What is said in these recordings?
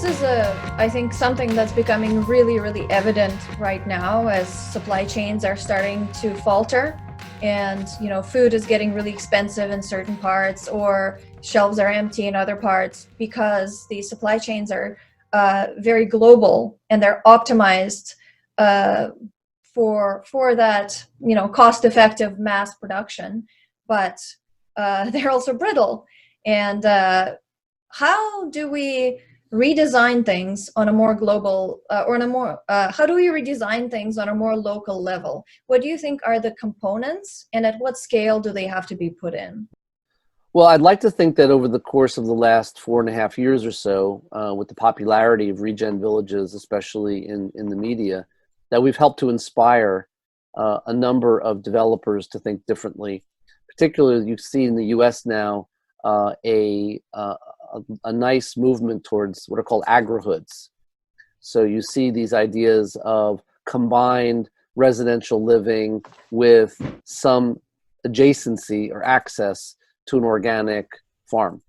this is I think something that's becoming really, really evident right now as supply chains are starting to falter, and food is getting really expensive in certain parts, or shelves are empty in other parts because the supply chains are very global and they're optimized uh, for that cost-effective mass production, but they're also brittle. And how do we redesign things on a more global or on a more how do we redesign things on a more local level? What do you think are the components, and at what scale do they have to be put in? Well, I'd like to think that over the course of the last 4.5 years or so, with the popularity of ReGen Villages, especially in the media, that we've helped to inspire a number of developers to think differently. Particularly, you see in the U.S. now a nice movement towards what are called agrihoods. So you see these ideas of combined residential living with some adjacency or access to an organic farm,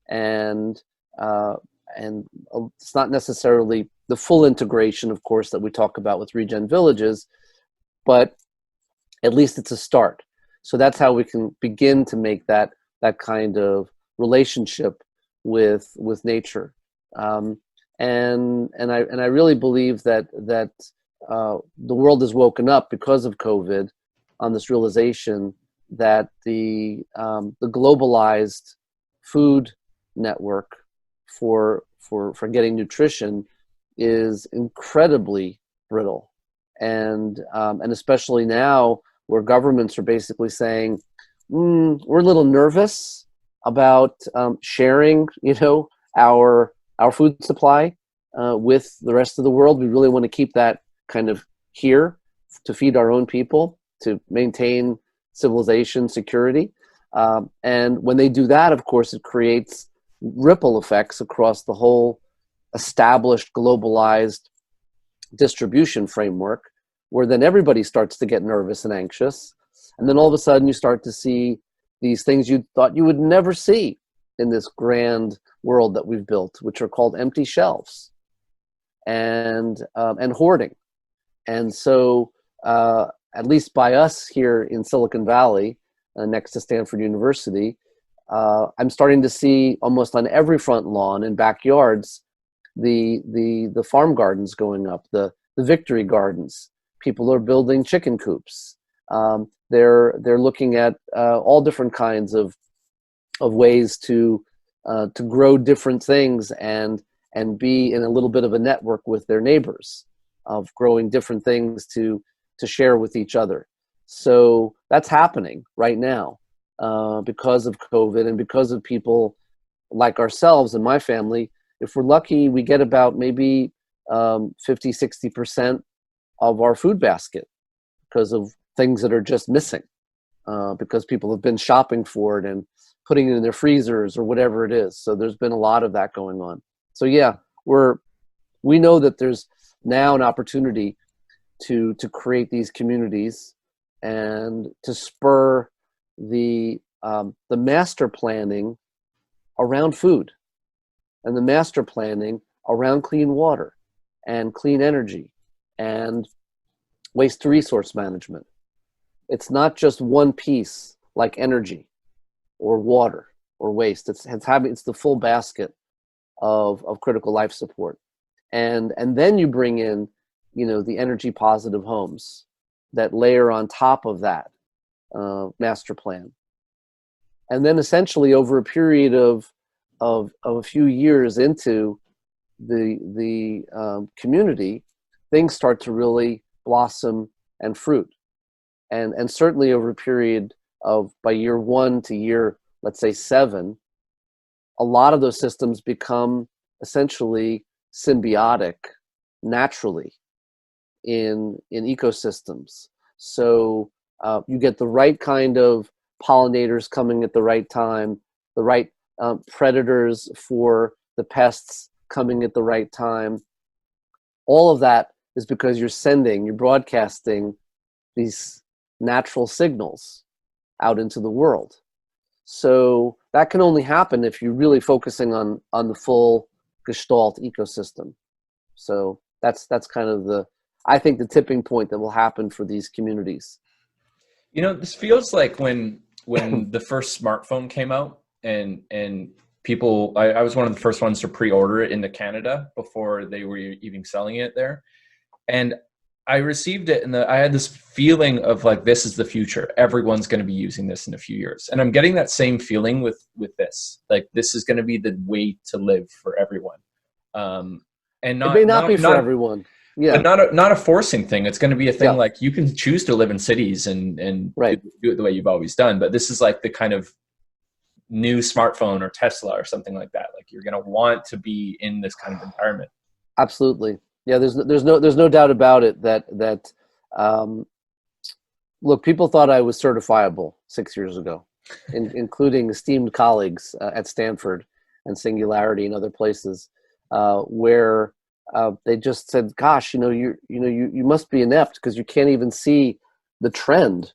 and it's not necessarily the full integration, of course, that we talk about with ReGen Villages, but at least it's a start. So that's how we can begin to make that kind of relationship with nature, and I really believe that the world has woken up because of COVID on this realization that the globalized food network for getting nutrition is incredibly brittle, and especially now where governments are basically saying, we're a little nervous about sharing, our food supply with the rest of the world. We really want to keep that kind of here to feed our own people, to maintain civilization security. And when they do that, of course, it creates ripple effects across the whole established globalized distribution framework, where then everybody starts to get nervous and anxious. And then all of a sudden you start to see these things you thought you would never see in this grand world that we've built, which are called empty shelves and hoarding. And so, at least by us here in Silicon Valley, next to Stanford University, I'm starting to see almost on every front lawn and backyards the farm gardens going up, the victory gardens. People are building chicken coops. They're looking at all different kinds of ways to grow different things and be in a little bit of a network with their neighbors, of growing different things to share with each other. So that's happening right now because of COVID and because of people like ourselves and my family. If we're lucky, we get about maybe 50-60% of our food basket because of things that are just missing, because people have been shopping for it and putting it in their freezers or whatever it is. So there's been a lot of that going on. So yeah, we know that there's now an opportunity to create these communities and to spur the master planning around food and the master planning around clean water and clean energy and waste to resource management. It's not just one piece like energy or water or waste. It's the full basket of critical life support. And then you bring in, the energy positive homes that layer on top of that master plan. And then essentially over a period of a few years into the community, things start to really blossom and fruit. And certainly over a period of, by year 1 to year, let's say 7, a lot of those systems become essentially symbiotic naturally in ecosystems. So you get the right kind of pollinators coming at the right time, the right predators for the pests coming at the right time. All of that is because you're broadcasting these natural signals out into the world. So that can only happen if you're really focusing on the full gestalt ecosystem. So that's kind of I think the tipping point that will happen for these communities. This feels like when the first smartphone came out and people, I was one of the first ones to pre-order it into Canada before they were even selling it there. And I received it and I had this feeling of like, this is the future. Everyone's going to be using this in a few years. And I'm getting that same feeling with this. Like, this is going to be the way to live for everyone. And it may not be for everyone. Yeah. But not a forcing thing. It's going to be a thing like you can choose to live in cities and right. do it the way you've always done. But this is like the kind of new smartphone or Tesla or something like that. Like, you're going to want to be in this kind of environment. Absolutely. Yeah, there's no doubt about it that look, people thought I was certifiable 6 years ago, including esteemed colleagues at Stanford and Singularity and other places, where they just said, "Gosh, you must be inept because you can't even see the trend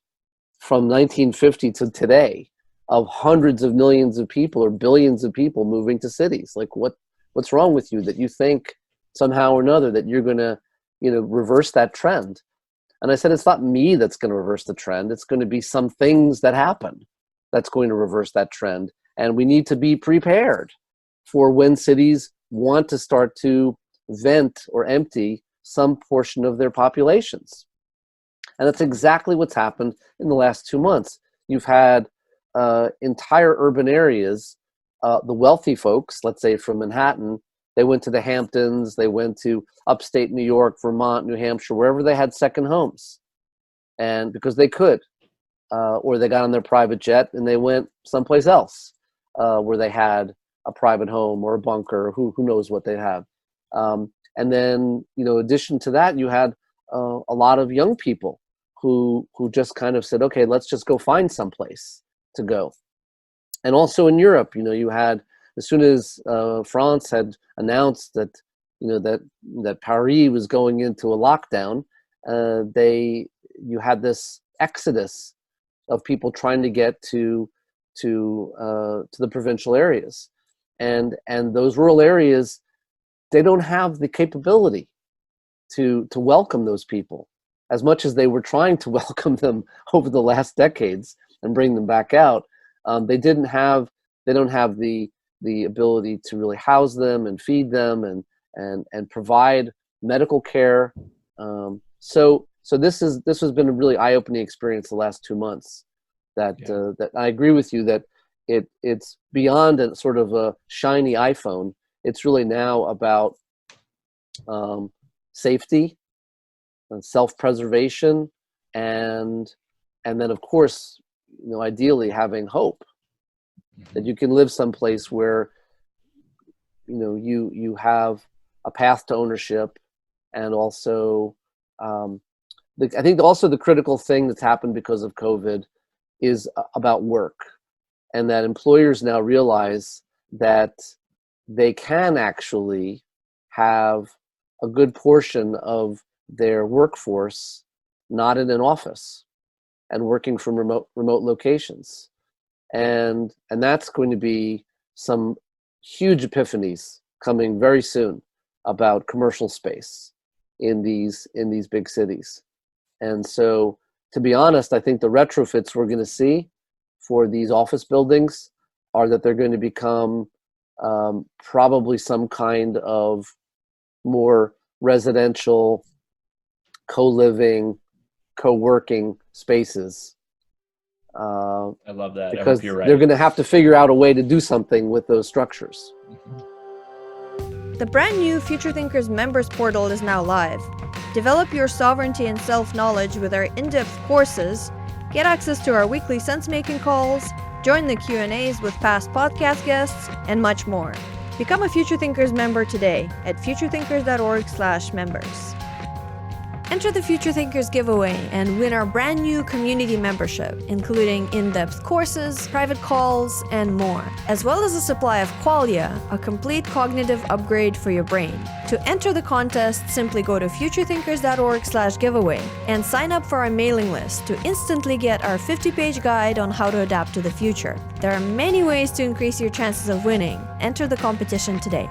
from 1950 to today of hundreds of millions of people or billions of people moving to cities. Like, what's wrong with you that you think somehow or another that you're going to, reverse that trend?" And I said, it's not me that's going to reverse the trend. It's going to be some things that happen that's going to reverse that trend. And we need to be prepared for when cities want to start to vent or empty some portion of their populations. And that's exactly what's happened in the last 2 months. You've had entire urban areas, the wealthy folks, let's say from Manhattan, they went to the Hamptons, they went to upstate New York, Vermont, New Hampshire, wherever they had second homes. And because they could, or they got on their private jet and they went someplace else where they had a private home or a bunker, who knows what they have. And then, in addition to that, you had a lot of young people who just kind of said, okay, let's just go find someplace to go. And also in Europe, you had, as soon as France had announced that, that Paris was going into a lockdown, you had this exodus of people trying to get to the provincial areas, and those rural areas, they don't have the capability to welcome those people as much as they were trying to welcome them over the last decades and bring them back out. They don't have the ability to really house them and feed them and provide medical care. So this has been a really eye-opening experience the last 2 months. That I agree with you that it's beyond a sort of a shiny iPhone. It's really now about safety and self-preservation, and then of course, ideally having hope that you can live someplace where you have a path to ownership, and also I think also the critical thing that's happened because of COVID is about work, and that employers now realize that they can actually have a good portion of their workforce not in an office and working from remote locations. And that's going to be some huge epiphanies coming very soon about commercial space in these big cities. And so, to be honest, I think the retrofits we're going to see for these office buildings are that they're going to become probably some kind of more residential, co-living, co-working spaces. I love that. Because I hope you're right. They're going to have to figure out a way to do something with those structures. The brand new Future Thinkers members portal is now live. Develop your sovereignty and self-knowledge with our in-depth courses, get access to our weekly sense-making calls, join the Q&As with past podcast guests, and much more. Become a Future Thinkers member today at futurethinkers.org/members. Enter the Future Thinkers giveaway and win our brand new community membership, including in-depth courses, private calls, and more, as well as a supply of Qualia, a complete cognitive upgrade for your brain. To enter the contest, simply go to futurethinkers.org/giveaway and sign up for our mailing list to instantly get our 50-page guide on how to adapt to the future. There are many ways to increase your chances of winning. Enter the competition today.